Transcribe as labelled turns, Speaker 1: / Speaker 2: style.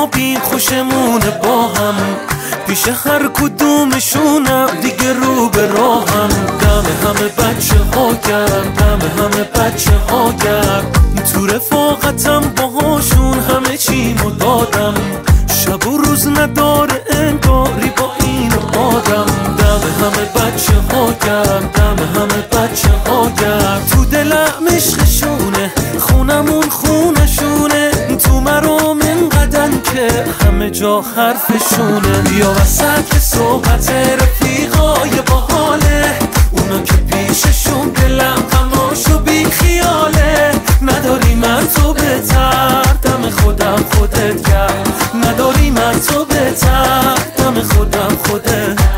Speaker 1: خوابیم خوشمونه با هم، پیش هر کدومشونم دیگه رو به راهم. دم همه بچه ها گرم، دم همه بچه ها گرم، تو رفاقتم باهاشون همه چیمو دادم. شب و روز نداره انگاری با این آدم. دم همه بچه ها گرم، دم همه بچه ها گرم، تو دلم عشقشونه، خونمون خونشونه، تو مرام اینقدن که همه جا حرفشونه. بیا وسط صحبت رفیقای باحاله، اونا که پیششون دلم غماشو بی خیاله. نداری من تو بهتر، دم خودم خودت گرم، نداری من تو بهتر، دم خودم خودت